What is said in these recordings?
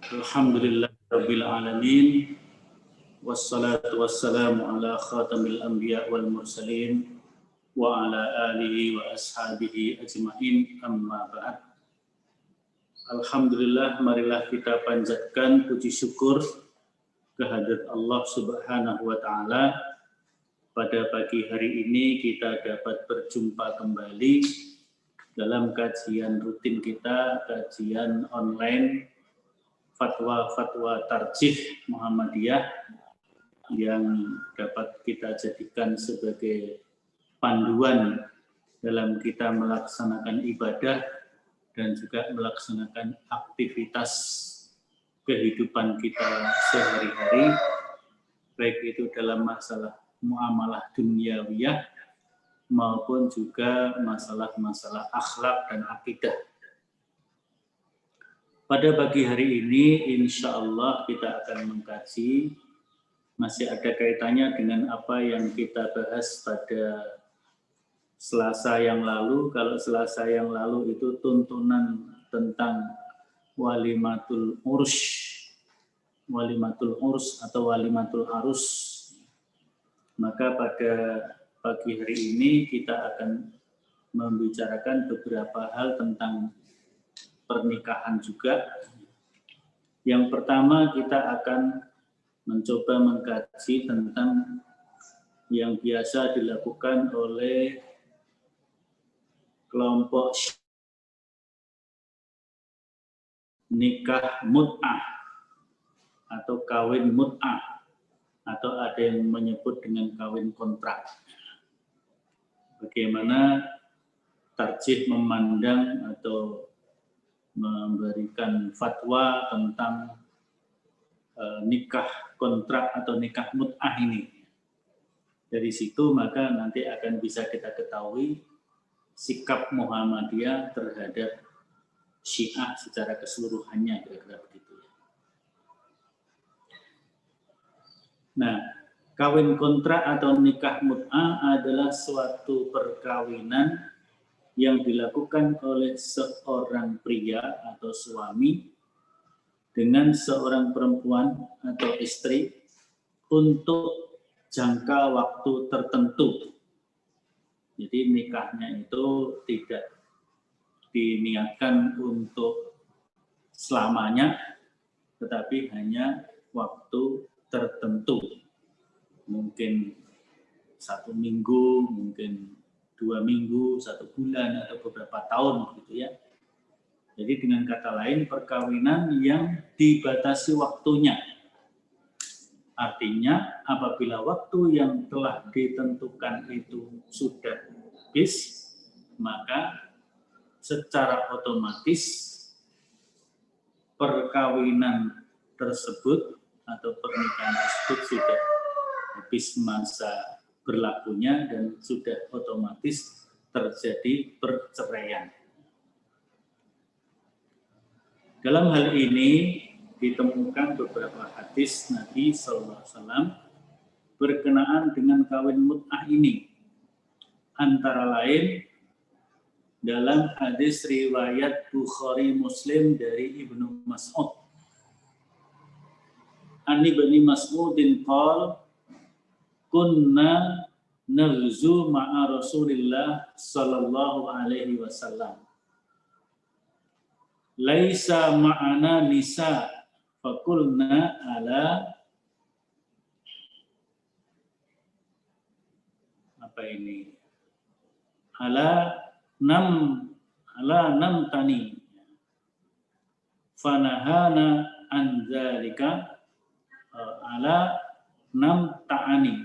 Alhamdulillah Rabbil Alamin. Wassalatu wassalamu ala khatamil anbiya wal mursalin wa ala alihi wa ashabihi ajma'in, amma ba'd. Alhamdulillah, marilah kita panjatkan puji syukur kehadirat Allah Subhanahu wa Ta'ala. Pada pagi hari ini kita dapat berjumpa kembali dalam kajian rutin kita, kajian online fatwa-fatwa tarjih Muhammadiyah yang dapat kita jadikan sebagai panduan dalam kita melaksanakan ibadah dan juga melaksanakan aktivitas kehidupan kita sehari-hari, baik itu dalam masalah muamalah duniawiyah maupun juga masalah-masalah akhlak dan akidah. Pada pagi hari ini, insya Allah kita akan mengkaji, masih ada kaitannya dengan apa yang kita bahas pada Selasa yang lalu. Kalau Selasa yang lalu itu tuntunan tentang walimatul urs atau walimatul arus. Maka pada pagi hari ini kita akan membicarakan beberapa hal tentang pernikahan juga. Yang pertama kita akan mencoba mengkaji tentang yang biasa dilakukan oleh kelompok nikah mut'ah atau kawin mut'ah, atau ada yang menyebut dengan kawin kontrak. Bagaimana tarjih memandang atau memberikan fatwa tentang nikah kontrak atau nikah mut'ah ini. Dari situ maka nanti akan bisa kita ketahui sikap Muhammadiyah terhadap Syiah secara keseluruhannya, kira-kira begitu. Nah, kawin kontrak atau nikah mut'ah adalah suatu perkawinan yang dilakukan oleh seorang pria atau suami dengan seorang perempuan atau istri untuk jangka waktu tertentu. Jadi nikahnya itu tidak diniatkan untuk selamanya, tetapi hanya waktu tertentu. Mungkin 1 minggu, mungkin 2 minggu, 1 bulan, atau beberapa tahun, begitu ya. Jadi dengan kata lain, perkawinan yang dibatasi waktunya. Artinya apabila waktu yang telah ditentukan itu sudah habis, maka secara otomatis perkawinan tersebut atau pernikahan tersebut sudah habis masa berlakunya dan sudah otomatis terjadi perceraian. Dalam hal ini ditemukan beberapa hadis Nabi SAW berkenaan dengan kawin mut'ah ini. Antara lain dalam hadis riwayat Bukhari Muslim dari Ibnu Mas'ud. An Ibnu Mas'udin qala kunna naghzu ma'a Rasulillah sallallahu alaihi wasallam. Laisa ma'ana nisa fakulna ala apa ini? Ala nam tani fanahana an dzalika ala nam ta'ani.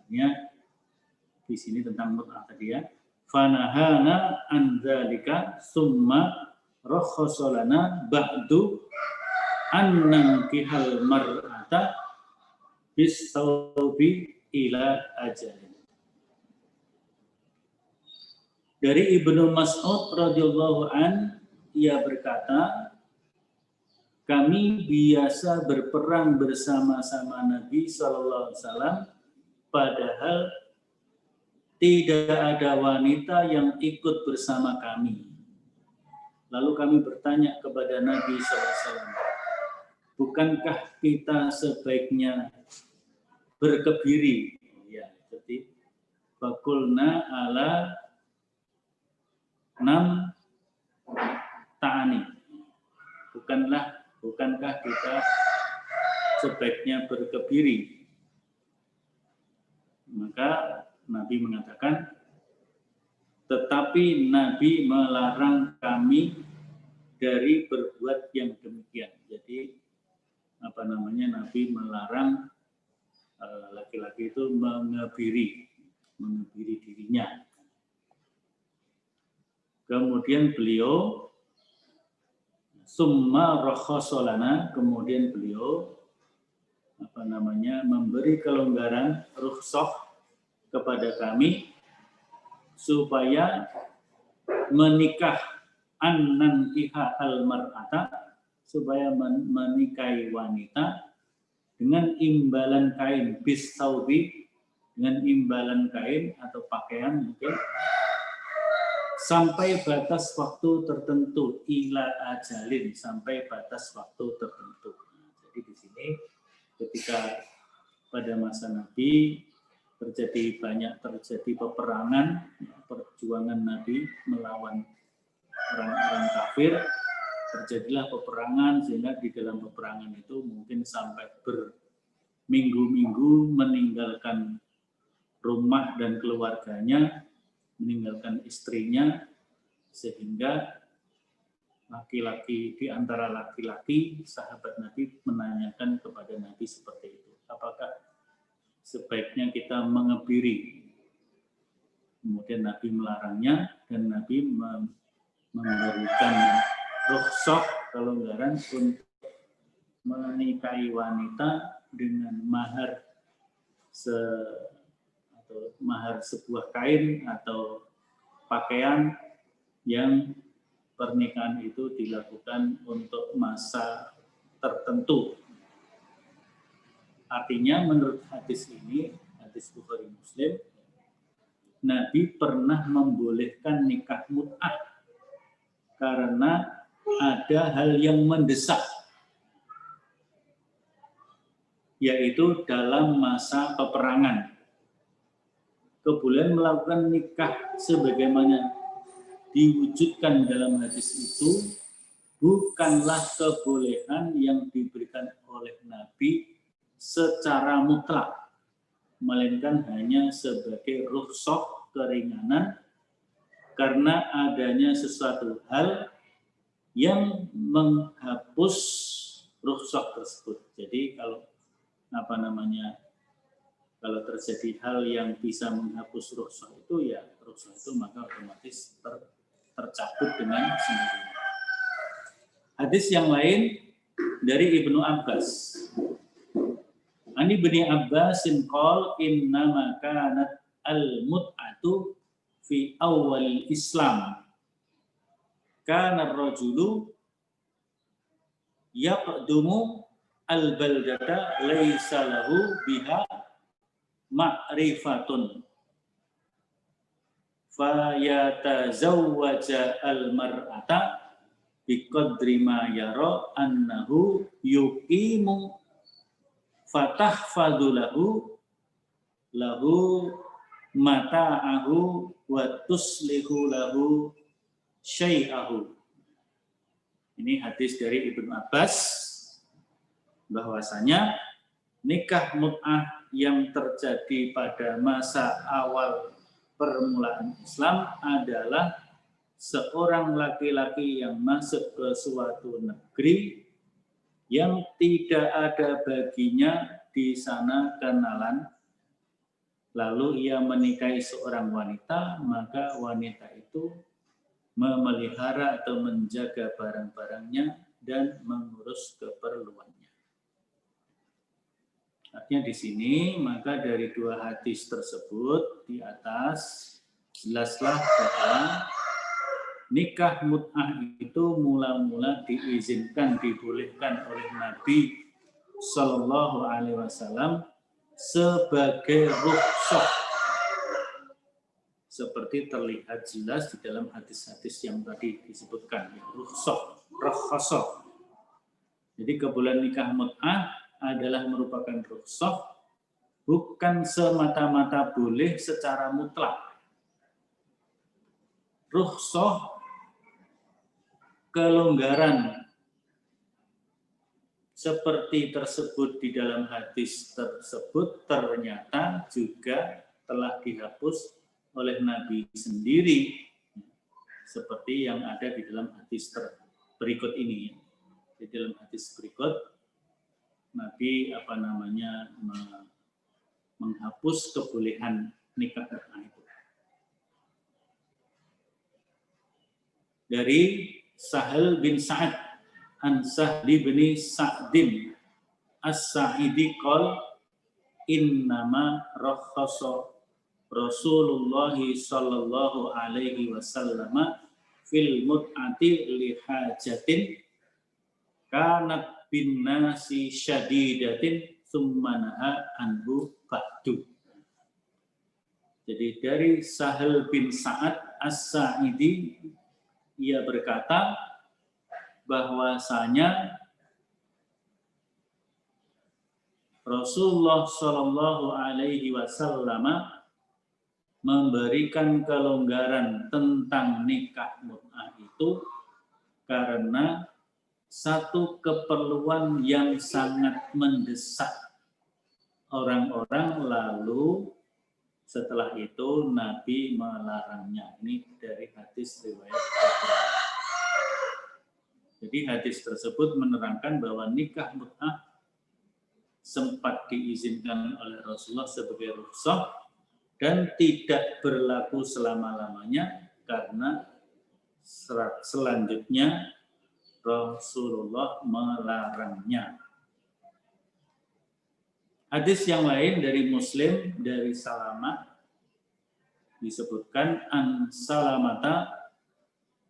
Ya, di sini tentang mut'ah tadi ya. Fanahana an dzalika summa rakhasalana ba'du an nankihal mar'ata bis saubi ila ajalin. Dari Ibnu Mas'ud radhiyallahu an, ia berkata, kami biasa berperang bersama-sama Nabi sallallahu alaihi wasallam, padahal tidak ada wanita yang ikut bersama kami. Lalu kami bertanya kepada Nabi SAW, bukankah kita sebaiknya berkebiri? Ya, jadi fakulna ala nam ta'ani. Bukankah kita sebaiknya berkebiri? Maka Nabi mengatakan, tetapi Nabi melarang kami dari berbuat yang demikian. Jadi Nabi melarang laki-laki itu mengebiri dirinya. Kemudian beliau summa rakhasolana, kemudian beliau memberi kelonggaran rukhsah kepada kami supaya menikah an-nankiha al-mar'ata, supaya menikahi wanita dengan imbalan kain bisaubi, dengan imbalan kain atau pakaian mungkin, sampai batas waktu tertentu, ila ajalin, sampai batas waktu tertentu. Jadi di sini ketika pada masa Nabi terjadi peperangan, perjuangan Nabi melawan orang-orang kafir, terjadilah peperangan, sehingga di dalam peperangan itu mungkin sampai berminggu-minggu meninggalkan rumah dan keluarganya, meninggalkan istrinya, sehingga laki-laki di antara laki-laki sahabat Nabi menanyakan kepada Nabi seperti itu, apakah sebaiknya kita mengebiri? Kemudian Nabi melarangnya, dan Nabi memberikan rukhsah, kelonggaran untuk menikahi wanita dengan mahar sebuah kain atau pakaian yang pernikahan itu dilakukan untuk masa tertentu. Artinya menurut hadis ini, hadis Bukhari Muslim, Nabi pernah membolehkan nikah mut'ah karena ada hal yang mendesak, yaitu dalam masa peperangan. Kebolehan melakukan nikah sebagaimana diwujudkan dalam hadis itu bukanlah kebolehan yang diberikan oleh Nabi secara mutlak, melainkan hanya sebagai rukhsah, keringanan, karena adanya sesuatu hal yang menghapus rukhsah tersebut. Jadi kalau kalau terjadi hal yang bisa menghapus rukhsah itu, ya rukhsah itu maka otomatis tercabut dengan sendirinya. Hadis yang lain dari Ibnu Abbas. Ani Ibnu Abbasin qol innama kanat al-mut'atu fi awal Islam. Kana ar-rajulu yaqdumu al-baldata laisa lahu biha ma'rifatun fa yatazawwaja al-mar'ata biqadri ma yara annahu yuqimu fatahfadhu lahu mata'ahu wa tuslihu lahu syai'ahu. Ini hadis dari Ibnu Abbas, bahwasanya nikah mut'ah yang terjadi pada masa awal permulaan Islam adalah seorang laki-laki yang masuk ke suatu negeri yang tidak ada baginya di sana kenalan, lalu ia menikahi seorang wanita, maka wanita itu memelihara atau menjaga barang-barangnya dan mengurus keperluannya. Artinya di sini, maka dari dua hadis tersebut di atas, jelaslah bahwa nikah mut'ah itu mula-mula diizinkan, dibolehkan oleh Nabi Shallallahu Alaihi Wasallam sebagai rukhsah, seperti terlihat jelas di dalam hadis-hadis yang tadi disebutkan, rukhsah, rakhasah. Jadi kebulan nikah mut'ah adalah merupakan rukhsah, bukan semata-mata boleh secara mutlak. Rukhsah, kelonggaran seperti tersebut di dalam hadis tersebut ternyata juga telah dihapus oleh Nabi sendiri, seperti yang ada di dalam hadis berikut ini. Di dalam hadis berikut, Nabi menghapus kebolehan nikah mut'ah itu. Dari Sahal bin Sa'ad an Sahli bin Sa'din as-Sa'idi qol innama rakhasa Rasulullah sallallahu alaihi wasallam fil mut'ati li hajatin kanat bin nasi syadidatin summa naha anhu ba'du. Jadi dari Sahal bin Sa'ad as-Sa'idi, ia berkata bahwasanya Rasulullah Shallallahu Alaihi Wasallam memberikan kelonggaran tentang nikah mut'ah itu karena satu keperluan yang sangat mendesak orang-orang, lalu setelah itu Nabi melarangnya. Ini dari hadis riwayat Bukhari. Jadi hadis tersebut menerangkan bahwa nikah mut'ah sempat diizinkan oleh Rasulullah sebagai rukhsah dan tidak berlaku selama-lamanya karena selanjutnya Rasulullah melarangnya. Hadis yang lain dari Muslim, dari Salamah, disebutkan an Salamata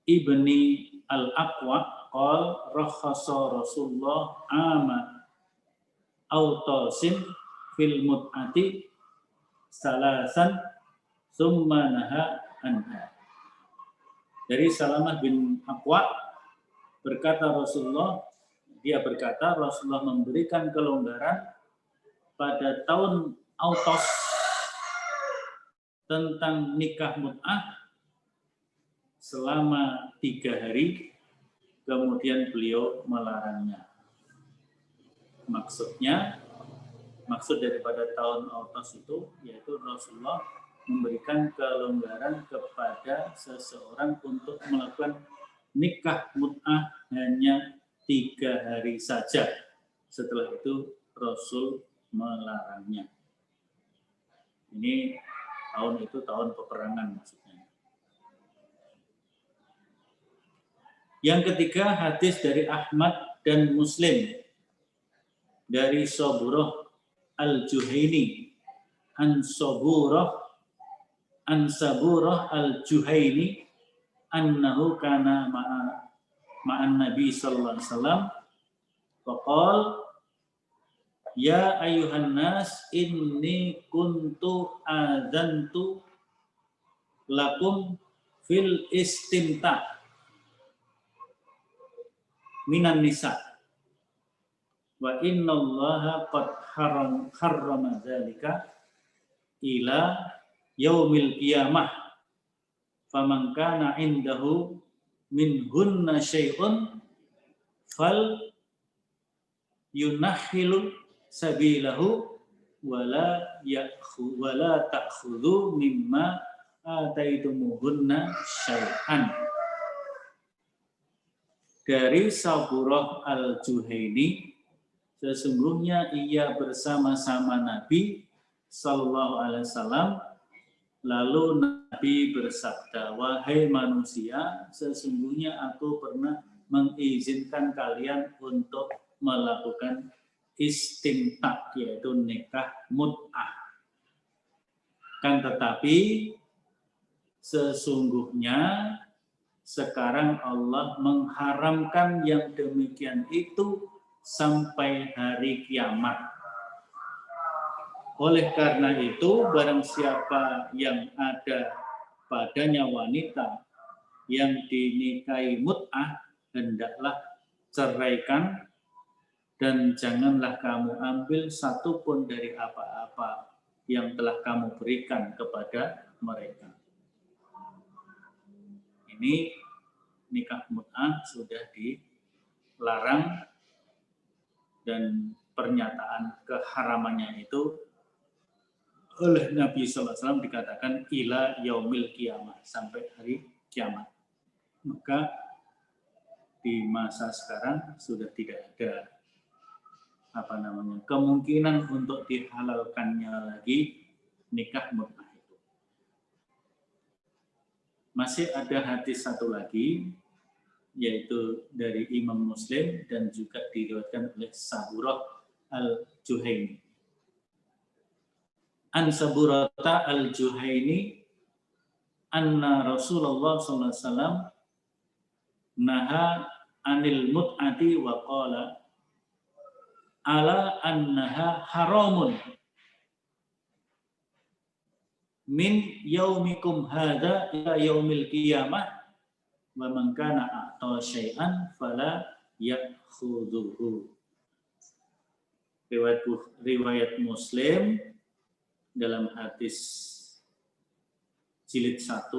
ibni al-Aqwa qol rakhasa Rasulullah ama Autosin fil mut'ati salasan summa naha anha. Dari Salamah bin Aqwa berkata Rasulullah memberikan kelonggaran pada tahun Autos tentang nikah mut'ah selama 3 hari, kemudian beliau melarangnya. Maksud daripada tahun Autos itu yaitu Rasulullah memberikan kelonggaran kepada seseorang untuk melakukan nikah mut'ah hanya 3 hari saja. Setelah itu Rasul melarangnya. Ini tahun peperangan maksudnya. Yang ketiga, hadis dari Ahmad dan Muslim dari Saburah al-Juhaini an Saburah al-Juhaini annahu kana ma'an Nabi sallallahu alaihi wasallam faqal ya ayuhan nas inni kuntu adzantu lakum fil istimta minan nisa wa innallaha qad harrama dzalika ila yaumil qiyamah faman kana indahu minhunna syai'un fal yunahhilu sabilahu wala ta'khudhu mimma ataitumuhunna syai'an. Dari Saburah al-Juhaini, sesungguhnya ia bersama-sama Nabi Sallallahu Alaihi Wasallam, lalu Nabi bersabda, wahai manusia, sesungguhnya aku pernah mengizinkan kalian untuk melakukan istimta, yaitu nikah mut'ah. Kan tetapi sesungguhnya sekarang Allah mengharamkan yang demikian itu sampai hari kiamat. Oleh karena itu, barang siapa yang ada padanya wanita yang dinikahi mut'ah, hendaklah ceraikan dan janganlah kamu ambil satupun dari apa-apa yang telah kamu berikan kepada mereka. Ini nikah mut'ah sudah dilarang dan pernyataan keharamannya itu oleh Nabi SAW dikatakan ila yaumil kiamah, sampai hari kiamat. Maka di masa sekarang sudah tidak ada kemungkinan untuk dihalalkannya lagi nikah mut'ah itu. Masih ada hadis satu lagi, yaitu dari Imam Muslim dan juga diriwayatkan oleh Saburah al-Juhaini. An Saburata al-Juhaini anna Rasulullah SAW naha anil mut'ati wa qala ala annaha haramun min yaumikum hadza ila yaumil qiyamah wa man kana a'ta syai'an fala ya'khudhuhu. Riwayat Muslim dalam hadis jilid 1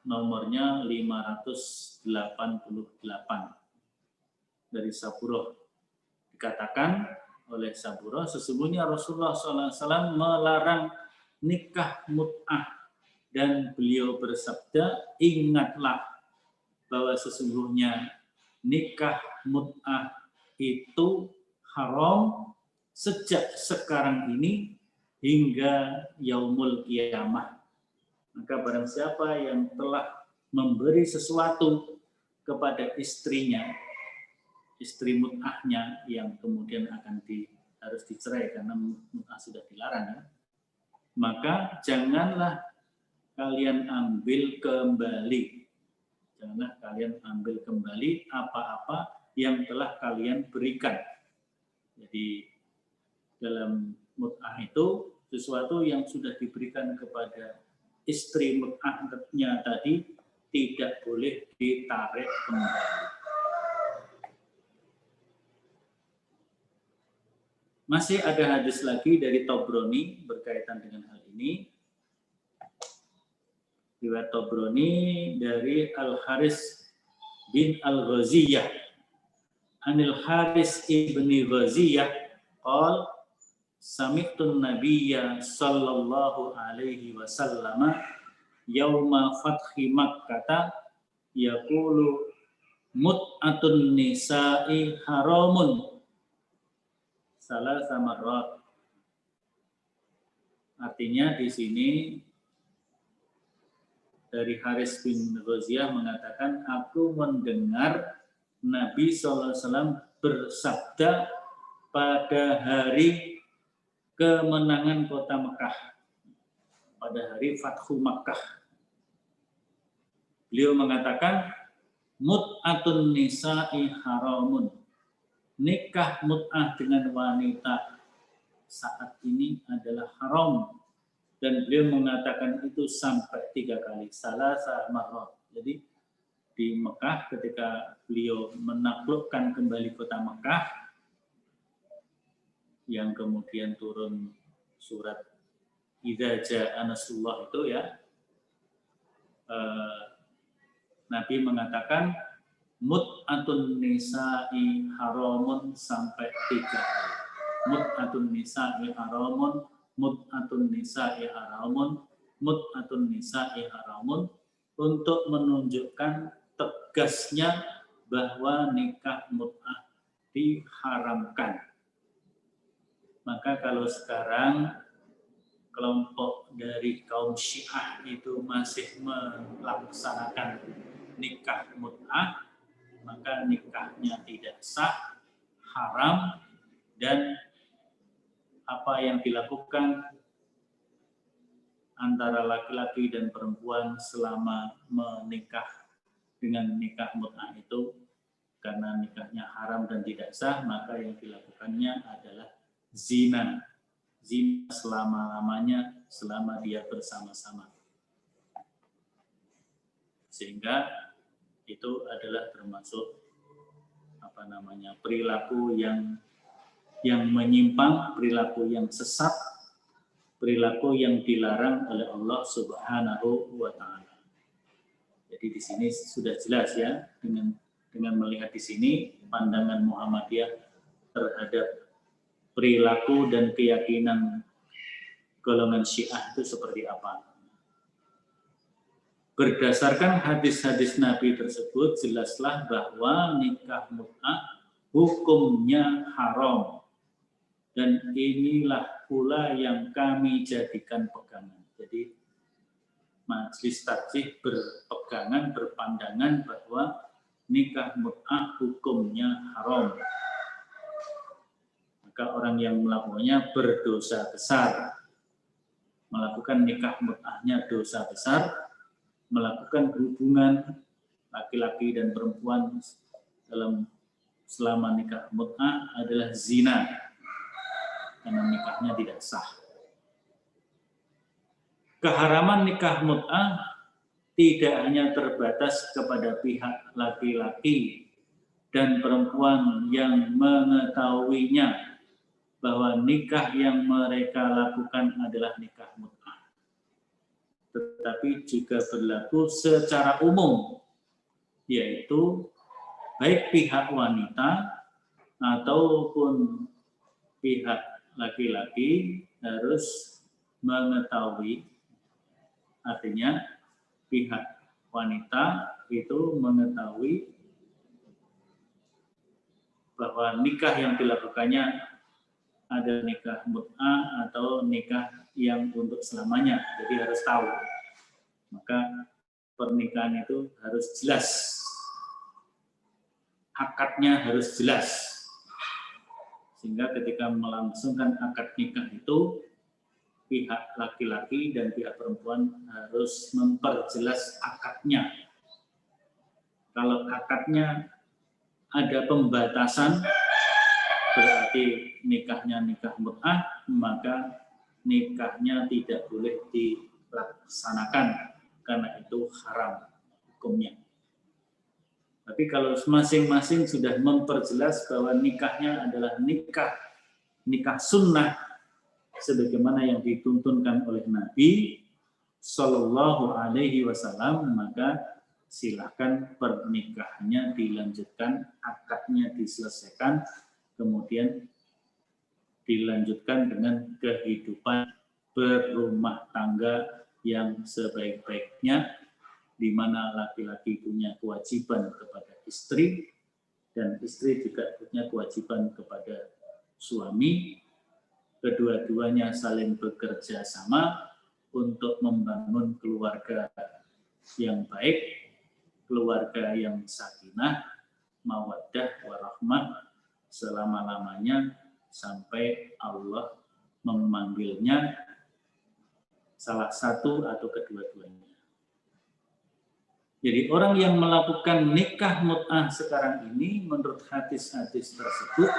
nomornya 588 dari Saburah. Dikatakan oleh Saburah, sesungguhnya Rasulullah SAW melarang nikah mut'ah dan beliau bersabda, ingatlah bahwa sesungguhnya nikah mut'ah itu haram sejak sekarang ini hingga yaumul qiyamah. Maka barang siapa yang telah memberi sesuatu kepada istrinya, istri mut'ahnya yang kemudian harus dicerai karena mut'ah sudah dilarang, ya, maka janganlah kalian ambil kembali. Janganlah kalian ambil kembali apa-apa yang telah kalian berikan. Jadi dalam mut'ah itu sesuatu yang sudah diberikan kepada istri mut'ahnya tadi tidak boleh ditarik kembali. Masih ada hadis lagi dari Tabrani berkaitan dengan hal ini. Riwayat Tabrani dari Al-Haris bin Al-Ghaziyah. Anil Haris ibni Ghaziyah qala sami'tun nabiyya sallallahu alaihi wasallam yauma fathi Makkah yaqulu mut'atun nisa'i haramun salah samarrat. Artinya di sini dari Haris bin Ghaziyah mengatakan, aku mendengar Nabi SAW bersabda pada hari kemenangan kota Mekah, pada hari Fathu Makkah. Beliau mengatakan, mut'atun nisa'i haramun. Nikah mut'ah dengan wanita saat ini adalah haram. Dan beliau mengatakan itu sampai 3 kali. Salasa marrat. Jadi di Mekah ketika beliau menaklukkan kembali kota Mekah, yang kemudian turun surat Idza jaa nasrullah itu, ya, Nabi mengatakan mut'atun nisa'i haramun sampai 3 kali. Mut'atun nisa'i haramun, mut'atun nisa'i haramun, mut'atun nisa'i haramun, untuk menunjukkan tegasnya bahwa nikah mut'ah diharamkan. Maka kalau sekarang kelompok dari kaum Syiah itu masih melaksanakan nikah mut'ah, maka nikahnya tidak sah, haram, dan apa yang dilakukan antara laki-laki dan perempuan selama menikah dengan nikah mut'ah itu, karena nikahnya haram dan tidak sah, maka yang dilakukannya adalah zina. Zina selama-lamanya, selama dia bersama-sama. Sehingga itu adalah termasuk perilaku yang menyimpang, perilaku yang sesat, perilaku yang dilarang oleh Allah Subhanahu wa taala. Jadi di sini sudah jelas ya, dengan melihat di sini pandangan Muhammadiyah terhadap perilaku dan keyakinan golongan Syiah itu seperti apa. Berdasarkan hadis-hadis Nabi tersebut, jelaslah bahwa nikah mut'ah hukumnya haram. Dan inilah pula yang kami jadikan pegangan. Jadi Majelis Tarjih berpandangan bahwa nikah mut'ah hukumnya haram. Maka orang yang melakukannya berdosa besar. Melakukan nikah mut'ahnya dosa besar. Melakukan hubungan laki-laki dan perempuan selama nikah mut'ah adalah zina. Karena nikahnya tidak sah. Keharaman nikah mut'ah tidak hanya terbatas kepada pihak laki-laki dan perempuan yang mengetahuinya bahwa nikah yang mereka lakukan adalah nikah mut'ah, tetapi juga berlaku secara umum, yaitu baik pihak wanita ataupun pihak laki-laki harus mengetahui, artinya pihak wanita itu mengetahui bahwa nikah yang dilakukannya ada nikah mut'ah atau nikah yang untuk selamanya, jadi harus tahu. Maka pernikahan itu harus jelas, akadnya harus jelas. Sehingga ketika melangsungkan akad nikah itu, pihak laki-laki dan pihak perempuan harus memperjelas akadnya. Kalau akadnya ada pembatasan, berarti nikahnya nikah mut'ah, maka nikahnya tidak boleh dilaksanakan, karena itu haram hukumnya. Tapi kalau masing-masing sudah memperjelas bahwa nikahnya adalah nikah sunnah, sebagaimana yang dituntunkan oleh Nabi Shallallahu Alaihi Wasallam, maka silakan pernikahannya dilanjutkan, akadnya diselesaikan, kemudian dilanjutkan dengan kehidupan berumah tangga yang sebaik-baiknya, di mana laki-laki punya kewajiban kepada istri dan istri juga punya kewajiban kepada suami. Kedua-duanya saling bekerja sama untuk membangun keluarga yang baik, keluarga yang sakinah, mawaddah, warahmah selama-lamanya sampai Allah memanggilnya salah satu atau kedua-duanya. Jadi orang yang melakukan nikah mut'ah sekarang ini menurut hadis-hadis tersebut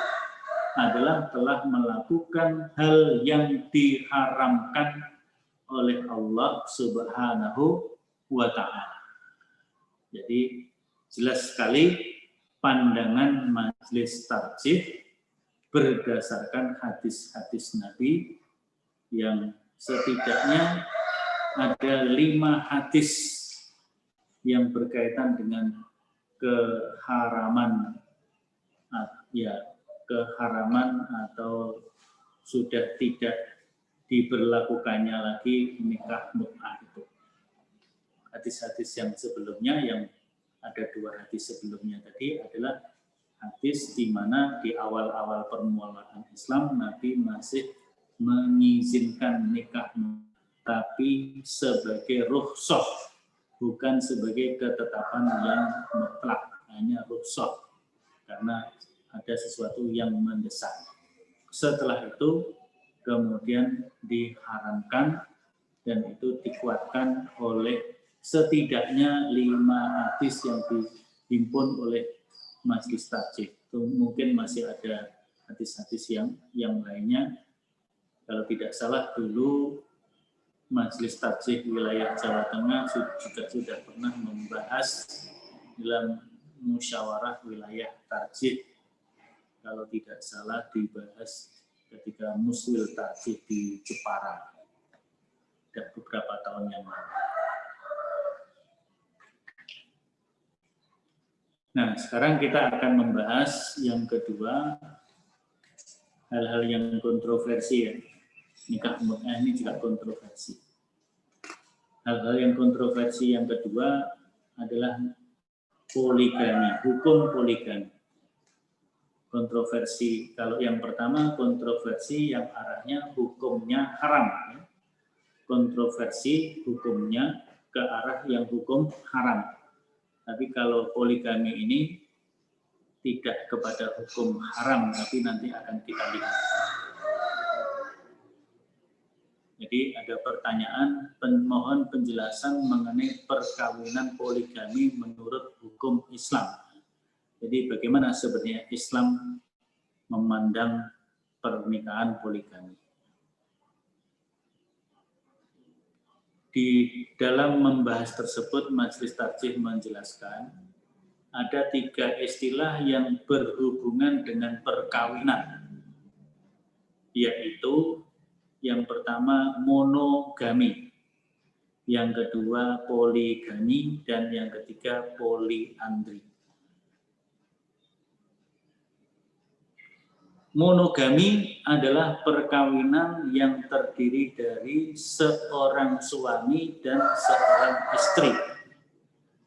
adalah telah melakukan hal yang diharamkan oleh Allah Subhanahu wa ta'ala. Jadi jelas sekali pandangan Majelis Tarjih berdasarkan hadis-hadis Nabi yang setidaknya ada 5 hadis yang berkaitan dengan keharaman atau sudah tidak diberlakukannya lagi nikah mut'ah itu. Hadis-hadis yang sebelumnya, yang ada 2 hadis sebelumnya tadi adalah hadis di mana di awal-awal permulaan Islam Nabi masih mengizinkan nikah mut'ah, tapi sebagai rukhsah, bukan sebagai ketetapan yang mutlak, hanya rukhsah karena ada sesuatu yang mendesak. Setelah itu kemudian diharamkan, dan itu dikuatkan oleh setidaknya 5 hadis yang dihimpun oleh Majelis Tarjih. Mungkin masih ada hadis-hadis yang lainnya. Kalau tidak salah dulu Majelis Tarjih wilayah Jawa Tengah juga sudah pernah membahas dalam musyawarah wilayah tarjih. Kalau tidak salah dibahas ketika muswil tarjih di Jepara. Dan beberapa tahun yang lalu. Nah, sekarang kita akan membahas yang kedua, hal-hal yang kontroversi ya. Nikah mut'ah ini juga kontroversi. Hal-hal yang kontroversi yang kedua adalah poligami, hukum poligami. Kontroversi, kalau yang pertama kontroversi yang arahnya hukumnya haram. Ya. Kontroversi hukumnya ke arah yang hukum haram. Tapi kalau poligami ini tidak kepada hukum haram, tapi nanti akan kita lihat. Jadi ada pertanyaan, mohon penjelasan mengenai perkawinan poligami menurut hukum Islam. Jadi bagaimana sebenarnya Islam memandang pernikahan poligami. Di dalam membahas tersebut, Majelis Tarjih menjelaskan ada 3 istilah yang berhubungan dengan perkawinan, yaitu yang pertama monogami, yang kedua poligami, dan yang ketiga poliandri. Monogami adalah perkawinan yang terdiri dari seorang suami dan seorang istri.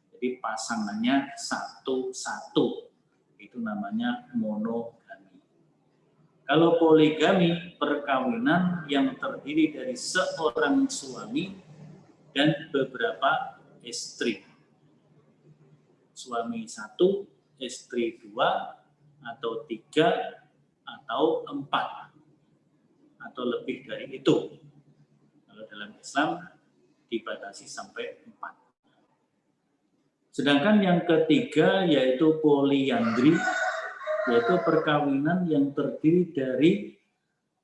Jadi pasangannya satu-satu. Itu namanya monogami. Kalau poligami, perkawinan yang terdiri dari seorang suami dan beberapa istri. Suami 1, istri 2, atau 3, atau 4 atau lebih dari itu. Kalau dalam Islam dibatasi sampai 4. Sedangkan yang ketiga yaitu poliandri, yaitu perkawinan yang terdiri dari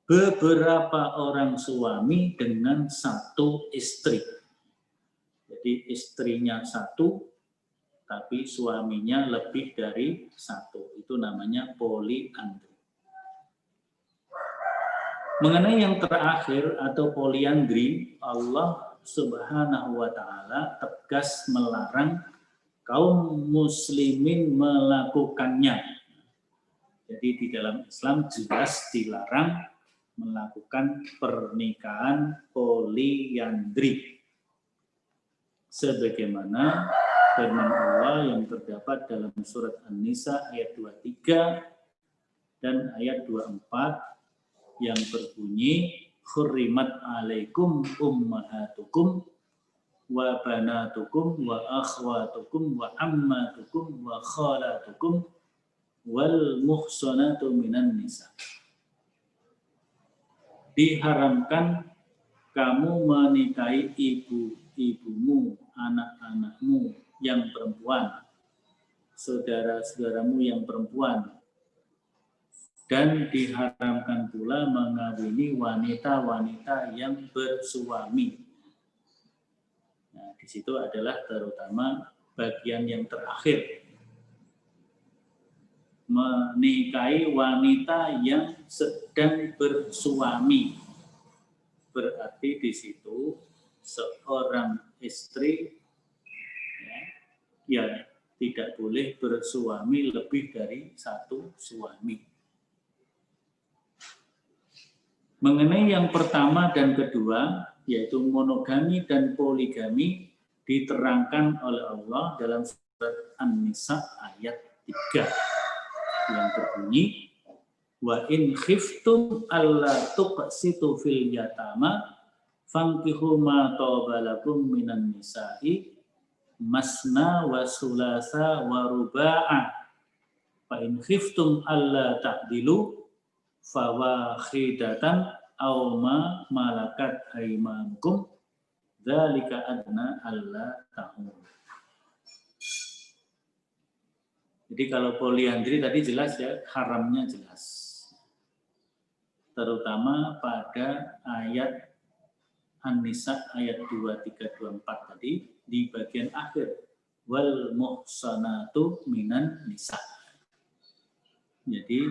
beberapa orang suami dengan satu istri. Jadi istrinya 1, tapi suaminya lebih dari 1. Itu namanya poliandri. Mengenai yang terakhir atau poliandri, Allah Subhanahu wa Ta'ala tegas melarang kaum muslimin melakukannya. Jadi di dalam Islam jelas dilarang melakukan pernikahan poliandri. Sebagaimana firman Allah yang terdapat dalam surat An-Nisa ayat 23 dan ayat 24 yang berbunyi hurrimat alaikum ummahatukum wa banatukum wa akhwatukum wa ammatukum wa khalatukum wal muhsanatu minan nisa. Diharamkan kamu menikahi ibu-ibumu, anak-anakmu yang perempuan, saudara-saudaramu yang perempuan, dan diharamkan pula mengawini wanita-wanita yang bersuami. Nah, di situ adalah terutama bagian yang terakhir. Menikahi wanita yang sedang bersuami. Berarti di situ seorang istri ya tidak boleh bersuami lebih dari 1 suami. Mengenai yang pertama dan kedua, yaitu monogami dan poligami, diterangkan oleh Allah dalam surat An-Nisa ayat 3 yang berbunyi, wa in khiftum alla tuqsitu fil yatama fankihu ma taba lakum minan nisa'i masna wa sulasa wa ruba'a fa in khiftum alla ta'dilu fawahidatan aw ma malakat aymanukum dzalika adna alla ta'ul. Jadi kalau poliandri tadi jelas ya, haramnya jelas. Terutama pada ayat An-Nisa ayat 23-24 tadi di bagian akhir wal muhsanatu minan nisa. Jadi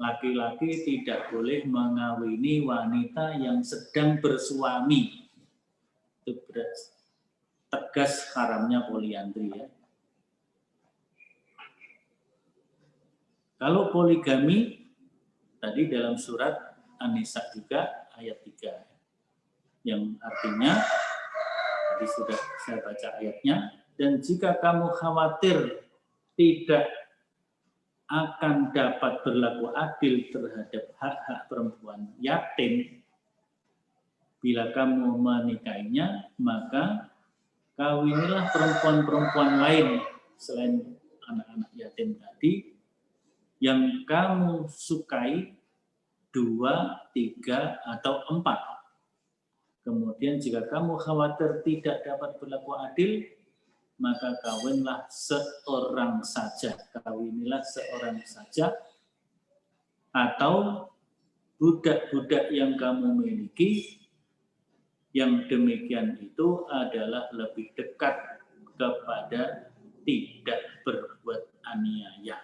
laki-laki tidak boleh mengawini wanita yang sedang bersuami. Itu tegas haramnya poliandri ya. Kalau poligami tadi dalam surat An-Nisa juga ayat 3 yang artinya tadi sudah saya baca ayatnya, dan jika kamu khawatir tidak akan dapat berlaku adil terhadap hak-hak perempuan yatim bila kamu menikahinya, maka kawinilah perempuan-perempuan lain selain anak-anak yatim tadi yang kamu sukai 2, 3, atau 4. Kemudian jika kamu khawatir tidak dapat berlaku adil, maka kawinlah seorang saja. Kawinilah seorang saja atau budak-budak yang kamu miliki, yang demikian itu adalah lebih dekat kepada tidak berbuat aniaya.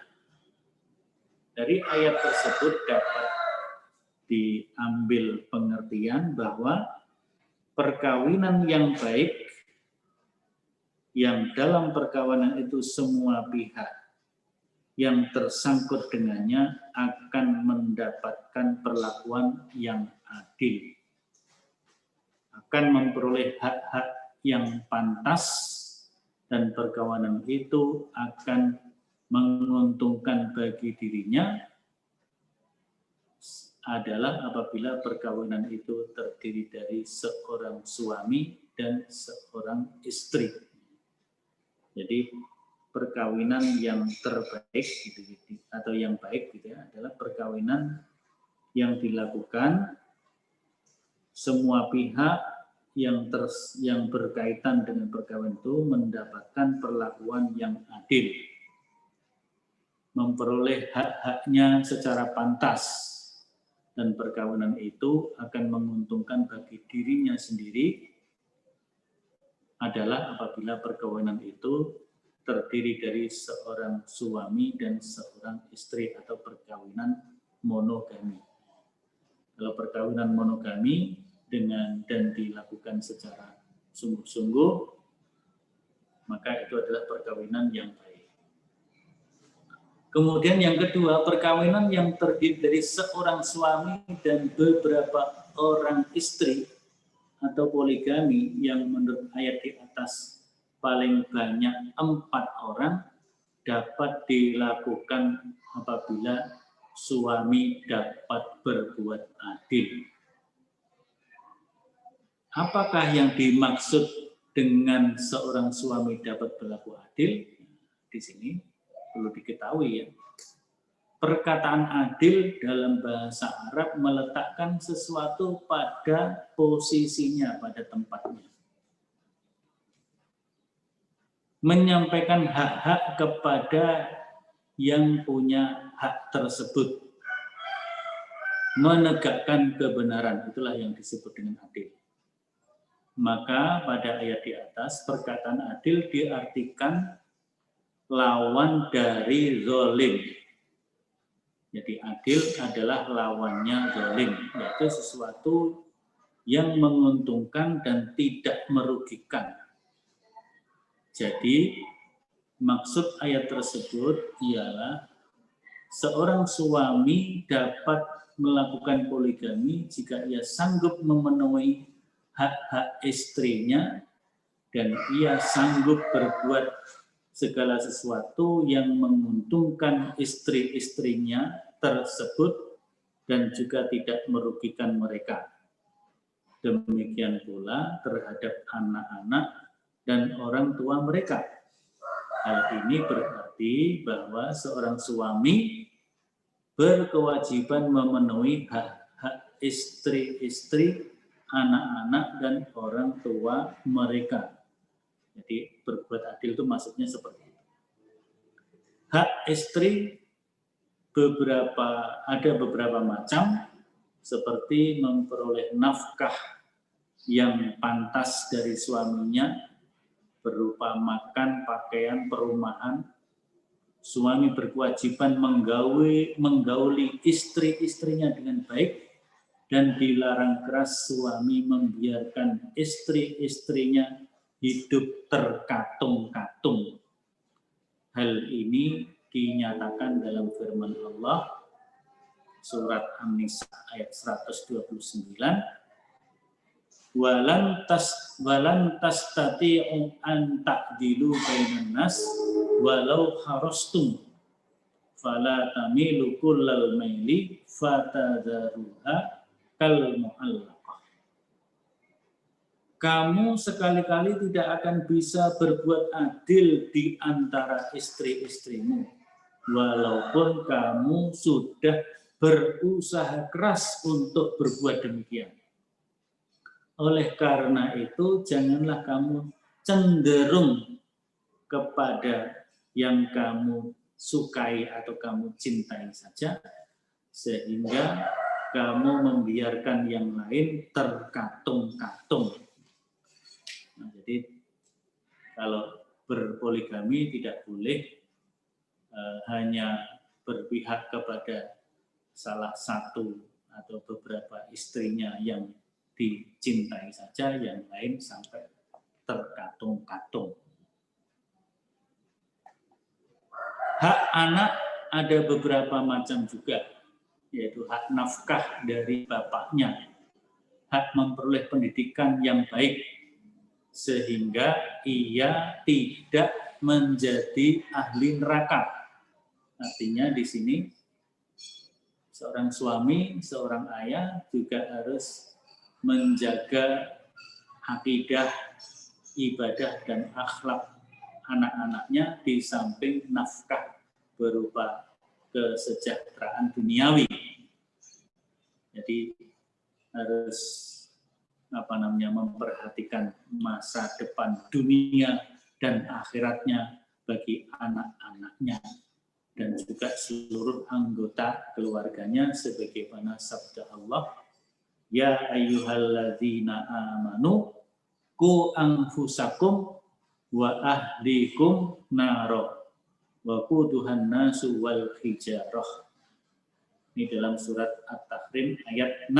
Dari ayat tersebut dapat diambil pengertian bahwa perkawinan yang baik, yang dalam perkawinan itu semua pihak yang tersangkut dengannya akan mendapatkan perlakuan yang adil, akan memperoleh hak-hak yang pantas, dan perkawinan itu akan menguntungkan bagi dirinya adalah apabila perkawinan itu terdiri dari seorang suami dan seorang istri. Jadi perkawinan yang terbaik atau yang baik gitu ya, adalah perkawinan yang dilakukan semua pihak yang berkaitan dengan perkawinan itu mendapatkan perlakuan yang adil, memperoleh hak-haknya secara pantas, dan perkawinan itu akan menguntungkan bagi dirinya sendiri adalah apabila perkawinan itu terdiri dari seorang suami dan seorang istri atau perkawinan monogami. Kalau perkawinan monogami dan dilakukan secara sungguh-sungguh, maka itu adalah perkawinan yang baik. Kemudian yang kedua, perkawinan yang terdiri dari seorang suami dan beberapa orang istri atau poligami yang menurut ayat di atas paling banyak 4 orang dapat dilakukan apabila suami dapat berbuat adil. Apakah yang dimaksud dengan seorang suami dapat berlaku adil? Di sini perlu diketahui ya. Perkataan adil dalam bahasa Arab meletakkan sesuatu pada posisinya, pada tempatnya. Menyampaikan hak-hak kepada yang punya hak tersebut. Menegakkan kebenaran, itulah yang disebut dengan adil. Maka pada ayat di atas, perkataan adil diartikan lawan dari zalim. Jadi adil adalah lawannya zalim, yaitu sesuatu yang menguntungkan dan tidak merugikan. Jadi maksud ayat tersebut ialah seorang suami dapat melakukan poligami jika ia sanggup memenuhi hak-hak istrinya dan ia sanggup berbuat segala sesuatu yang menguntungkan istri-istrinya tersebut dan juga tidak merugikan mereka. Demikian pula terhadap anak-anak dan orang tua mereka. Hal ini berarti bahwa seorang suami berkewajiban memenuhi hak-hak istri-istri, anak-anak, dan orang tua mereka. Jadi berbuat adil itu maksudnya seperti itu. Hak istri ada beberapa macam, seperti memperoleh nafkah yang pantas dari suaminya, berupa makan, pakaian, perumahan. Suami berkewajiban menggauli istri-istrinya dengan baik, dan dilarang keras suami membiarkan istri-istrinya hidup terkatung-katung. Hal ini dinyatakan dalam firman Allah surat An-Nisa ayat 129, walan tastati'u an ta'dilu bainan nas walau harastum fala tamilu kullal maili fatadharuha kal mu'allaqah. Kamu sekali-kali tidak akan bisa berbuat adil di antara istri-istrimu, walaupun kamu sudah berusaha keras untuk berbuat demikian. Oleh karena itu, janganlah kamu cenderung kepada yang kamu sukai atau kamu cintai saja, sehingga kamu membiarkan yang lain terkatung-katung. Nah, jadi kalau berpoligami tidak boleh hanya berpihak kepada salah satu atau beberapa istrinya yang dicintai saja, yang lain sampai terkatung-katung. Hak anak ada beberapa macam juga, yaitu hak nafkah dari bapaknya, hak memperoleh pendidikan yang baik, sehingga ia tidak menjadi ahli neraka. Artinya di sini seorang suami, seorang ayah juga harus menjaga akidah, ibadah, dan akhlak anak-anaknya di samping nafkah berupa kesejahteraan duniawi. Jadi harus memperhatikan masa depan dunia dan akhiratnya bagi anak-anaknya dan juga seluruh anggota keluarganya, sebagaimana sabda Allah, ya ayyuhalladzina amanu qu anfusakum wa ahlikum naro wa quduhan nasu wal hijarah. Ini dalam surat At-Tahrim ayat 6.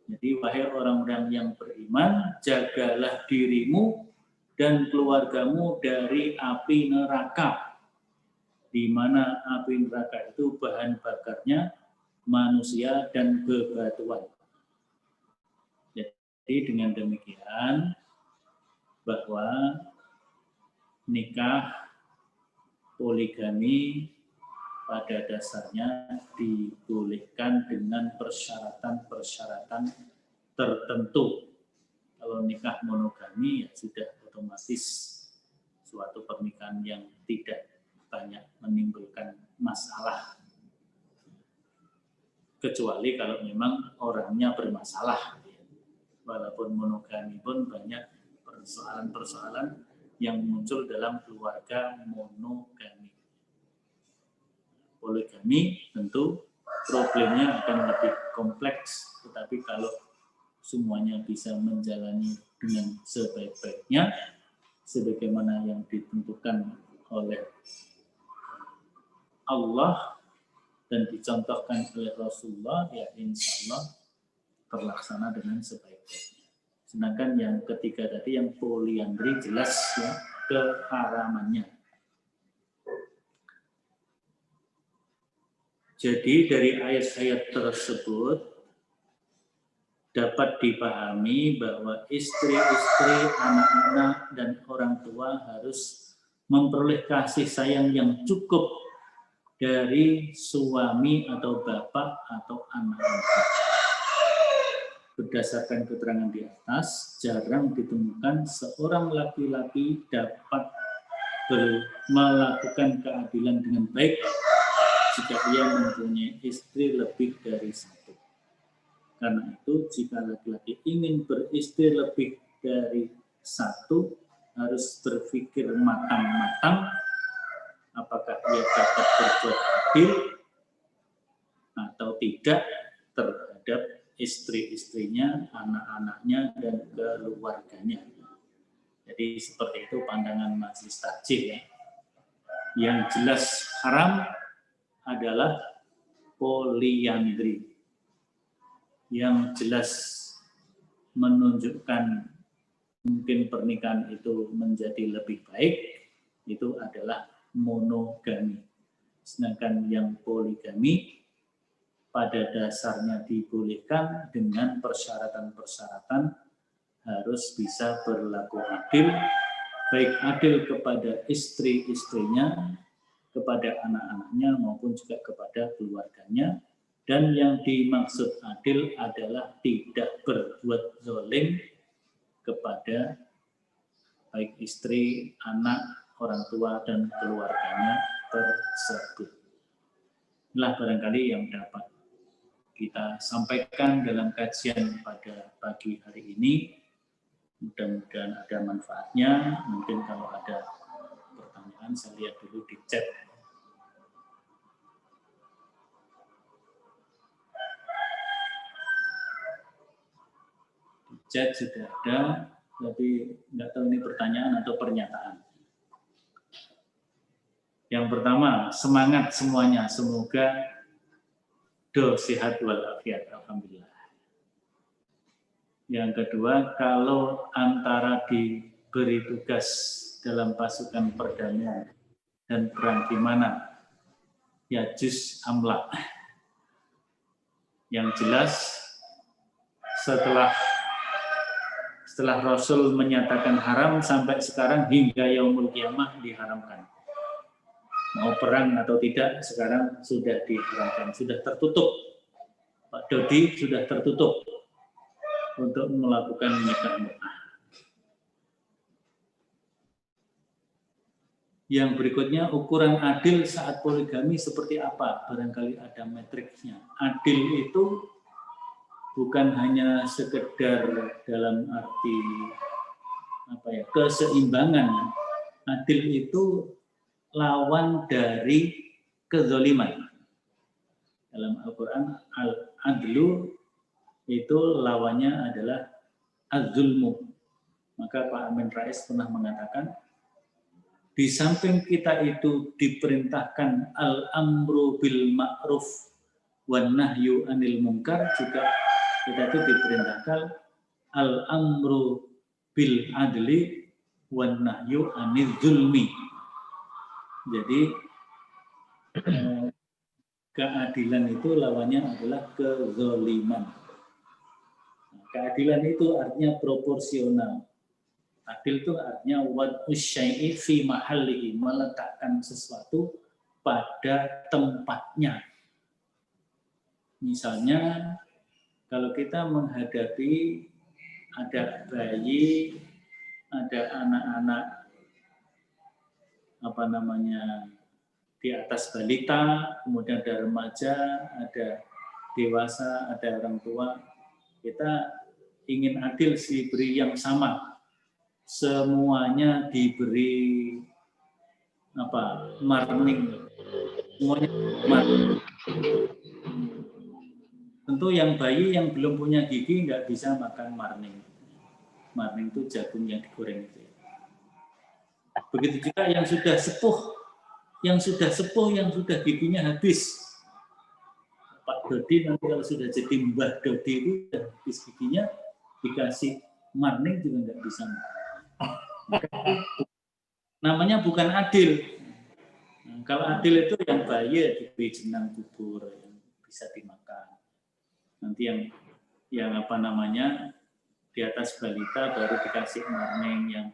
Jadi wahai orang-orang yang beriman, jagalah dirimu dan keluargamu dari api neraka, di mana api neraka itu bahan bakarnya manusia dan bebatuan. Jadi dengan demikian bahwa nikah poligami pada dasarnya dibolehkan dengan persyaratan-persyaratan tertentu. Kalau nikah monogami ya sudah otomatis suatu pernikahan yang tidak banyak menimbulkan masalah. Kecuali kalau memang orangnya bermasalah. Walaupun monogami pun banyak persoalan-persoalan yang muncul dalam keluarga monogami. Poligami tentu problemnya akan lebih kompleks, tetapi kalau semuanya bisa menjalani dengan sebaik-baiknya, sebagaimana yang ditentukan oleh Allah dan dicontohkan oleh Rasulullah, ya insya Allah terlaksana dengan sebaik-baiknya. Sedangkan yang ketiga tadi, yang poliandri, jelas ya keharamannya. Jadi dari ayat-ayat tersebut dapat dipahami bahwa istri-istri, anak-anak, dan orang tua harus memperoleh kasih sayang yang cukup dari suami atau bapak atau anak-anak. Berdasarkan keterangan di atas, jarang ditemukan seorang laki-laki dapat melakukan keadilan dengan baik jika ia mempunyai istri lebih dari satu. Karena itu, jika laki-laki ingin beristri lebih dari satu, harus berpikir matang-matang apakah ia dapat berbuat adil atau tidak terhadap istri-istrinya, anak-anaknya, dan keluarganya. Jadi seperti itu pandangan Majelis Takjih ya. Yang jelas haram adalah poliandri. Yang jelas menunjukkan mungkin pernikahan itu menjadi lebih baik, itu adalah monogami. Sedangkan yang poligami pada dasarnya dibolehkan dengan persyaratan-persyaratan harus bisa berlaku adil, baik adil kepada istri-istrinya, kepada anak-anaknya maupun juga kepada keluarganya. Dan yang dimaksud adil adalah tidak berbuat zalim kepada baik istri, anak, orang tua, dan keluarganya tersebut. Inilah barangkali yang dapat kita sampaikan dalam kajian pada pagi hari ini. Mudah-mudahan ada manfaatnya. Mungkin kalau ada pertanyaan, saya lihat dulu di chat. Di chat sudah ada, tapi nggak tahu ini pertanyaan atau pernyataan. Yang pertama, semangat semuanya. Semoga sehat walafiat. Alhamdulillah. Yang kedua, kalau antara diberi tugas dalam pasukan perdamaian dan perang gimana? Ya juz amla. Yang jelas, setelah Rasul menyatakan haram sampai sekarang hingga yaumul qiyamah diharamkan. Mau perang atau tidak, sekarang sudah diharamkan, sudah tertutup. Pak Dodi sudah tertutup untuk melakukan nikah mut'ah. Yang berikutnya, ukuran adil saat poligami seperti apa? Barangkali ada metriknya. Adil itu bukan hanya sekedar dalam arti keseimbangan. Adil itu lawan dari kezaliman. Dalam Al-Quran, al-adlu itu lawannya adalah az-zulmu. Maka Pak Amin Rais pernah mengatakan, di samping kita itu diperintahkan al-amru bil ma'ruf wan nahyu anil munkar, juga kita itu diperintahkan al-amru bil adli wan nahyu anil zulmi. Jadi keadilan itu lawannya adalah kezaliman. Keadilan itu artinya proporsional. Adil itu artinya wad'us syai'i fi mahallihi, meletakkan sesuatu pada tempatnya. Misalnya kalau kita menghadapi ada bayi, ada anak-anak di atas balita, kemudian ada remaja, ada dewasa, ada orang tua. Kita ingin adil, diberi yang sama. Semuanya diberi marning. Semuanya marning. Tentu yang bayi yang belum punya gigi nggak bisa makan marning. Marning itu jagung yang digoreng itu. Begitu juga yang sudah sepuh, yang sudah giginya habis. Pak Dodi nanti kalau sudah jadi Mbah Dodi itu habis giginya, dikasih marning juga nggak bisa. Namanya bukan adil. Nah, kalau adil itu yang bayi diberi jenang kubur yang bisa dimakan. Nanti yang di atas balita baru dikasih marning, yang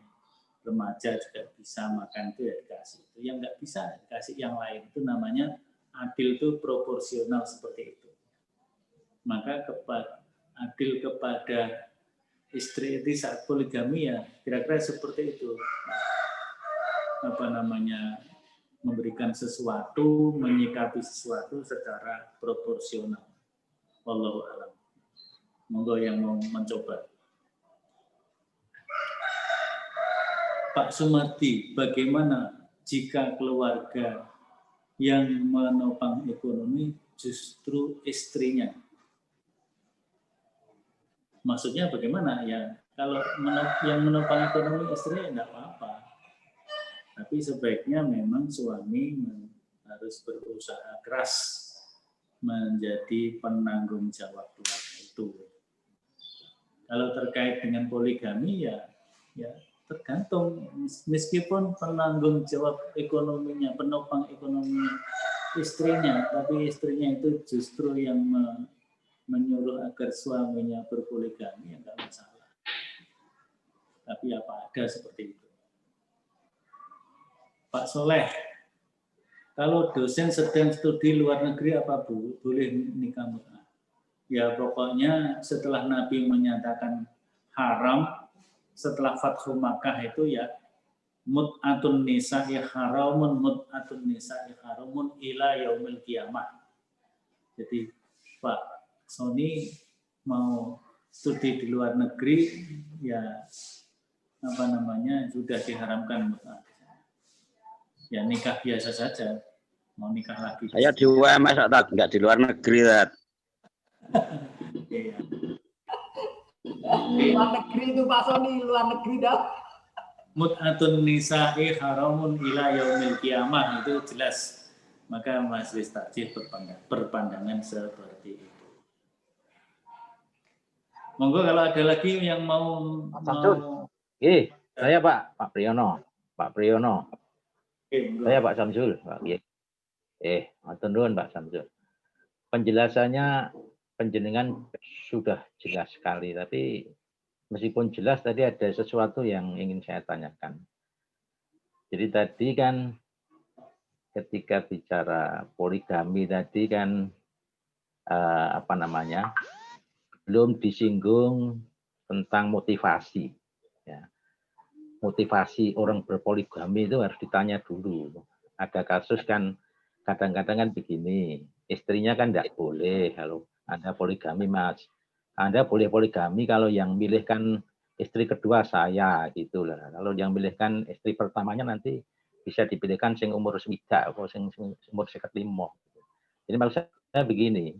remaja juga bisa makan itu ya dikasih. Itu yang nggak bisa dikasih yang lain. Itu namanya adil, itu proporsional seperti itu. Maka adil kepada istri itu saat poligami ya kira-kira seperti itu. Memberikan sesuatu, menyikapi sesuatu secara proporsional. Wallahu a'lam. Monggo yang mau mencoba. Pak Sumardi, bagaimana jika keluarga yang menopang ekonomi justru istrinya? Maksudnya bagaimana? Ya Kalau yang menopang ekonomi istri ya enggak apa-apa. Tapi sebaiknya memang suami harus berusaha keras menjadi penanggung jawab keluarga itu. Kalau terkait dengan poligami ya tergantung, meskipun penanggung jawab ekonominya, penopang ekonominya istrinya, tapi istrinya itu justru yang menyuruh agar suaminya berpoligami, ya enggak masalah. Tapi apa ada seperti itu. Pak Soleh, kalau dosen sedang studi luar negeri apa boleh nikah mut'ah? Ya pokoknya setelah Nabi menyatakan haram, setelah Fathu Makkah itu ya mut'atun nisa'i haramun, mut'atun nisa'i haramun ila yaumil qiyamah. Jadi Pak Sony mau studi di luar negeri ya sudah diharamkan mut'ah. Ya nikah biasa saja, mau nikah lagi. Saya di UMS enggak di luar negeri, Tat. Iya. Luar negeri itu Pak Sony, luar negeri dah. Mut'atun nisa'i haramun ila yaumil qiyamah itu jelas. Maka majelis takjid berpandangan seperti itu. Monggo kalau ada lagi yang mau saya Pak Priyono. Saya Pak Samsul, Pak. Matur nuwun Pak Samsul. Penjelasannya penjenengan sudah jelas sekali, tapi meskipun jelas tadi ada sesuatu yang ingin saya tanyakan. Jadi tadi kan ketika bicara poligami tadi kan belum disinggung tentang motivasi. Ya. Motivasi orang berpoligami itu harus ditanya dulu. Ada kasus kan kadang-kadang kan begini, istrinya kan tidak boleh kalau Anda poligami Mas. Anda boleh poligami kalau yang milih kan istri kedua saya gitulah. Kalau yang milih kan istri pertamanya nanti bisa dipilihkan sing umur swidak atau sing umur 55. Jadi maksud saya begini,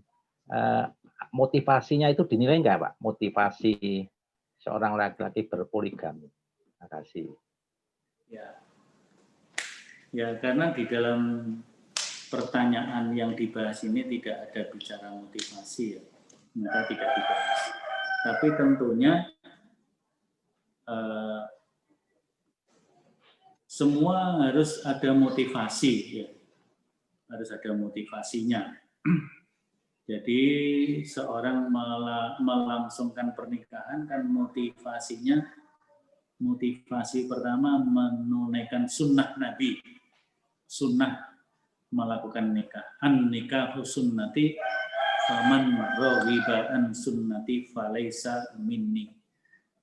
motivasinya itu dinilai enggak Pak? Motivasi seorang laki-laki berpoligami. Terima kasih. Ya, karena di dalam pertanyaan yang dibahas ini tidak ada bicara motivasi ya, maka tidak dibahas. Tapi tentunya semua harus ada motivasi ya, harus ada motivasinya. Jadi seorang melangsungkan pernikahan kan motivasi pertama menunaikan sunnah Nabi, sunnah melakukan nikah. An-nikahu sunnati faman raghiba an sunnati falaisa minni.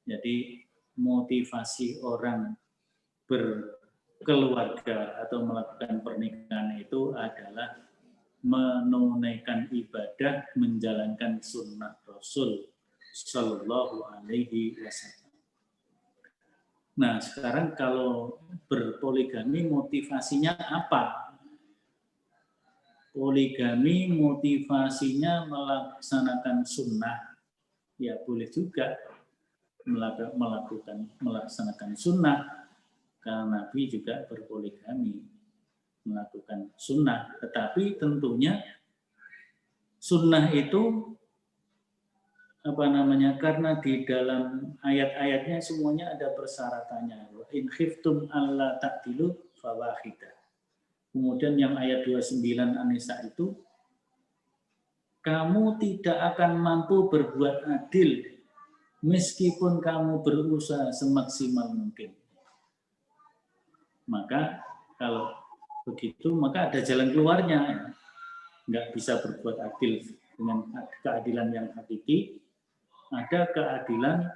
Jadi motivasi orang berkeluarga atau melakukan pernikahan itu adalah menunaikan ibadah, menjalankan sunnah Rasul Sallallahu Alaihi Wasallam. Nah, sekarang kalau berpoligami motivasinya apa? Poligami motivasinya melaksanakan sunnah, ya boleh juga melaksanakan sunnah, karena Nabi juga berpoligami, melakukan sunnah. Tetapi tentunya sunnah itu karena di dalam ayat-ayatnya semuanya ada persyaratannya. In khiftum alla ta'dilu fawahidah. Kemudian yang ayat 29 An-Nisa itu, kamu tidak akan mampu berbuat adil meskipun kamu berusaha semaksimal mungkin. Maka kalau begitu, maka ada jalan keluarnya. Nggak bisa berbuat adil dengan keadilan yang hakiki. Ada keadilan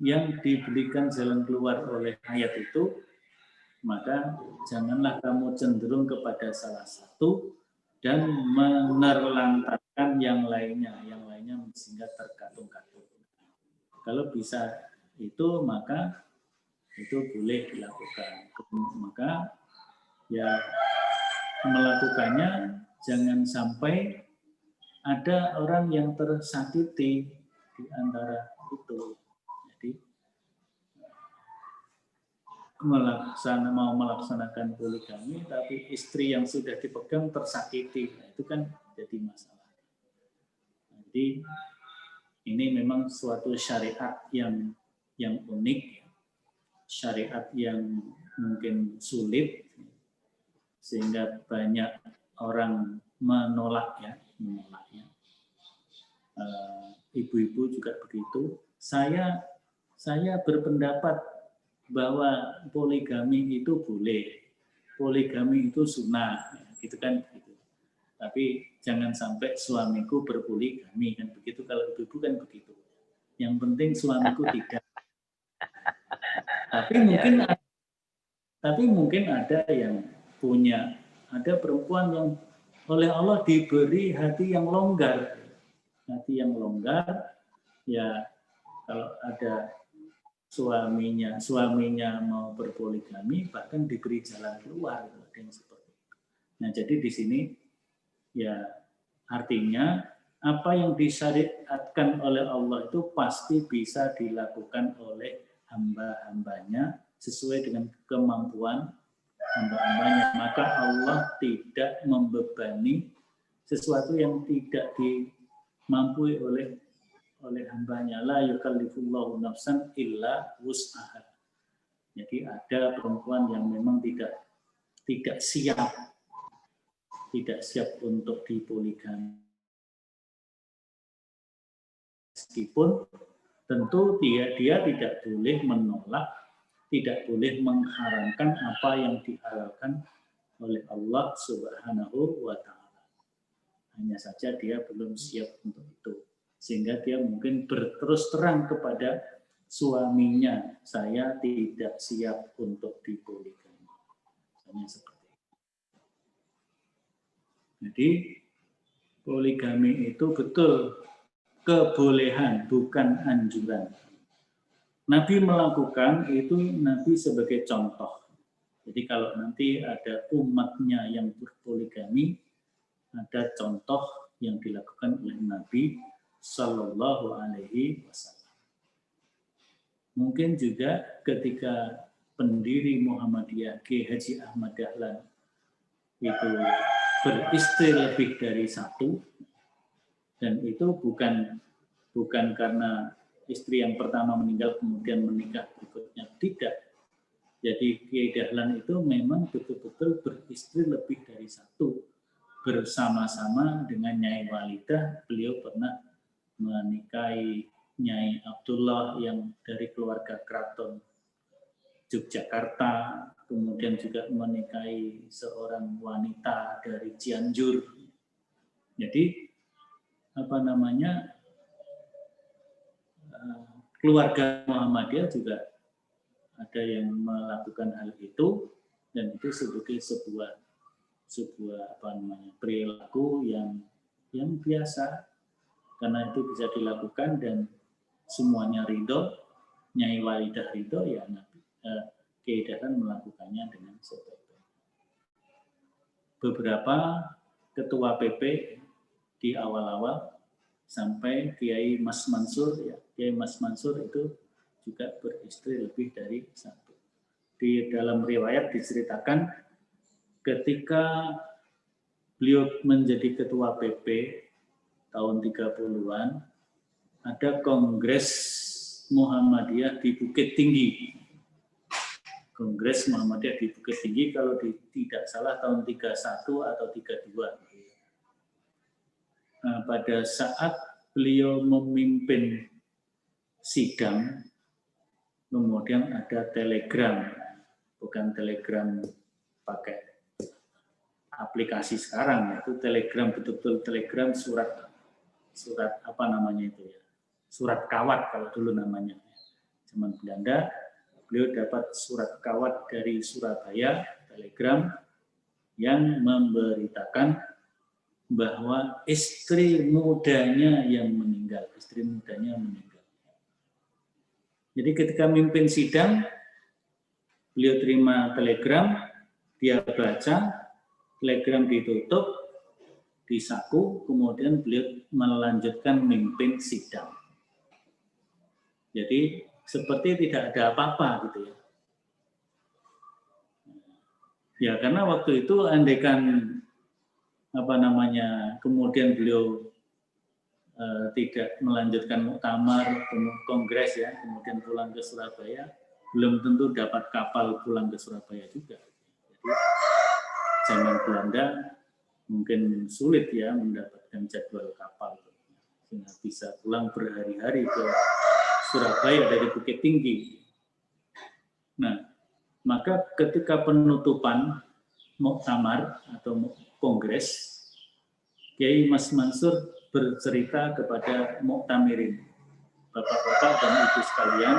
yang diberikan jalan keluar oleh ayat itu, maka janganlah kamu cenderung kepada salah satu dan menerlantarkan yang lainnya sehingga terkatung-katung. Kalau bisa itu, maka itu boleh dilakukan. Maka ya melakukannya jangan sampai ada orang yang tersakiti di antara itu. Jadi mau melaksanakan poligami, tapi istri yang sudah dipegang tersakiti, itu kan jadi masalah. Jadi ini memang suatu syariat yang unik, syariat yang mungkin sulit, sehingga banyak orang menolaknya. Ibu-ibu juga begitu. Saya berpendapat bahwa poligami itu boleh, poligami itu sunnah, gitu kan? Gitu. Tapi jangan sampai suamiku berpoligami, kan begitu. Kalau ibu-ibu kan begitu. Yang penting suamiku tidak. Tapi mungkin ada yang punya, ada perempuan yang oleh Allah diberi hati yang longgar. Hati yang longgar, ya kalau ada suaminya mau berpoligami, bahkan diberi jalan keluar, ada yang seperti itu. Nah, jadi di sini ya artinya apa yang disyariatkan oleh Allah itu pasti bisa dilakukan oleh hamba-hambanya sesuai dengan kemampuan hamba-hambanya. Maka Allah tidak membebani sesuatu yang tidak dimampu oleh hambanya. La yukallifullahu nafsan illa wus'aha. Jadi ada perempuan yang memang tidak siap untuk dipoligami. Meskipun tentu dia tidak boleh menolak, tidak boleh mengharamkan apa yang dihalalkan oleh Allah Subhanahu wa Ta'ala. Hanya saja dia belum siap untuk itu. Sehingga dia mungkin berterus terang kepada suaminya, saya tidak siap untuk dipoligami. Hanya seperti itu. Jadi poligami itu betul kebolehan, bukan anjuran. Nabi melakukan itu, Nabi sebagai contoh. Jadi kalau nanti ada umatnya yang berpoligami, ada contoh yang dilakukan oleh Nabi Sallallahu Alaihi Wasallam. Mungkin juga ketika pendiri Muhammadiyah K. Haji Ahmad Dahlan itu beristri lebih dari satu, dan itu bukan karena istri yang pertama meninggal kemudian menikah berikutnya, tidak. Jadi Kiai Dahlan itu memang betul-betul beristri lebih dari satu. Bersama-sama dengan Nyai Walidah, beliau pernah menikahi Nyai Abdullah yang dari keluarga keraton Yogyakarta, kemudian juga menikahi seorang wanita dari Cianjur. Jadi keluarga Muhammadiyah juga ada yang melakukan hal itu, dan itu sebagai sebuah perilaku yang biasa, karena itu bisa dilakukan dan semuanya ridho, Nyai Walidah ridho, ya Kiai Dahlan melakukannya dengan sebaik-baiknya. Beberapa ketua PP di awal-awal sampai Kiai Mas Mansur, ya Kiai Mas Mansur itu juga beristri lebih dari satu. Di dalam riwayat diceritakan ketika beliau menjadi ketua PP tahun 30-an, ada kongres Muhammadiyah di Bukit Tinggi. Kongres Muhammadiyah di Bukit Tinggi, kalau tidak salah tahun 31 atau 32. Nah, pada saat beliau memimpin sidang, kemudian ada telegram, bukan telegram pakai aplikasi sekarang, itu telegram, betul-betul telegram, surat apa namanya itu ya, surat kawat kalau dulu namanya. Zaman Belanda, beliau dapat surat kawat dari Surabaya, telegram, yang memberitakan bahwa istri mudanya meninggal. Jadi ketika mimpin sidang, beliau terima telegram, dia baca, telegram ditutup, disaku, kemudian beliau melanjutkan mimpin sidang. Jadi seperti tidak ada apa-apa gitu ya. Ya, karena waktu itu andaikan kemudian beliau tidak melanjutkan muktamar, kongres ya, kemudian pulang ke Surabaya, belum tentu dapat kapal pulang ke Surabaya juga. Jadi zaman Belanda mungkin sulit ya mendapatkan jadwal kapal, sehingga bisa pulang berhari-hari ke Surabaya dari Bukit Tinggi. Nah, maka ketika penutupan muktamar atau kongres, Kiai Mas Mansur bercerita kepada muktamirin, Bapak-bapak dan Ibu sekalian,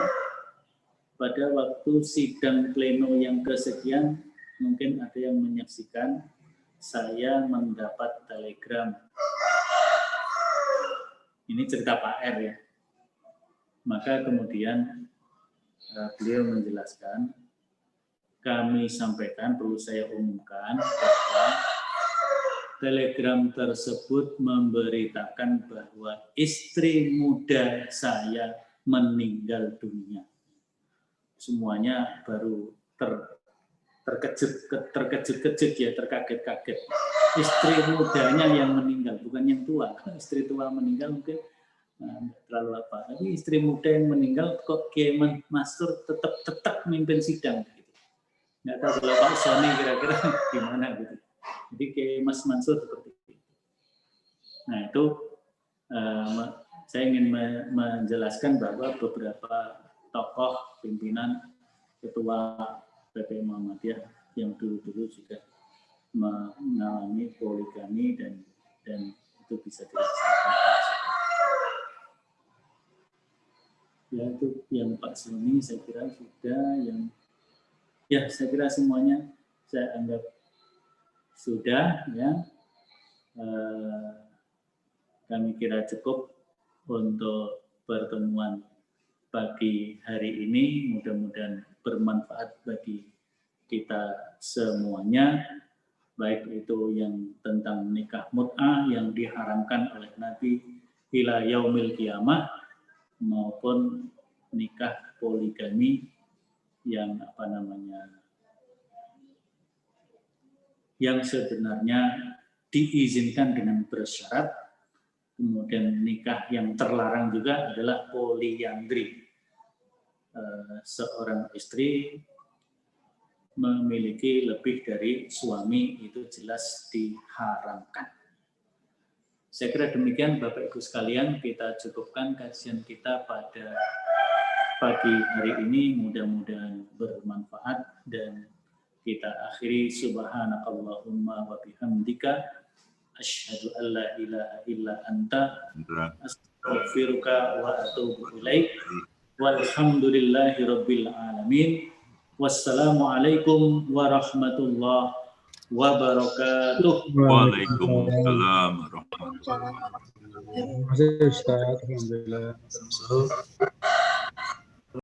pada waktu sidang pleno yang kesekian, mungkin ada yang menyaksikan, saya mendapat telegram. Ini cerita Pak R ya. Maka kemudian beliau menjelaskan, kami sampaikan, perlu saya umumkan bahwa telegram tersebut memberitakan bahwa istri muda saya meninggal dunia. Semuanya baru terkejut-kejut ya, terkaget-kaget. Istri mudanya yang meninggal, bukan yang tua. Istri tua meninggal mungkin terlalu apa. Tapi istri muda yang meninggal kok Kiai Mansur tetap mimpin sidang. Gitu. Nggak tahu kalau Pak Sony kira-kira gimana gitu. Jadi Kiai Mas Mansur seperti itu. Nah itu saya ingin menjelaskan bahwa beberapa tokoh pimpinan ketua PP Muhammadiyah yang dulu-dulu juga mengalami poligami dan itu bisa dilaksanakan. Ya itu yang Pak Sony saya kira sudah, yang ya saya kira semuanya saya anggap sudah ya. Kami kira cukup untuk pertemuan pagi hari ini, mudah-mudahan bermanfaat bagi kita semuanya, baik itu yang tentang nikah mut'ah yang diharamkan oleh Nabi ila yaumil qiyamah, maupun nikah poligami yang yang sebenarnya diizinkan dengan bersyarat. Kemudian nikah yang terlarang juga adalah poliandri. Seorang istri memiliki lebih dari suami, itu jelas diharamkan. Saya kira demikian Bapak Ibu sekalian, kita cukupkan kajian kita pada pagi hari ini, mudah-mudahan bermanfaat, dan kita akhiri subhanakallahumma wa bihamdika asyhadu an la ilaha illa anta astaghfiruka wa atubu ilaik. Walhamdulillahi rabbil alamin. Wassalamualaikum warahmatullahi wabarakatuh. Waalaikumsalam warahmatullahi wabarakatuh. Terima kasih Ustaz. Alhamdulillah.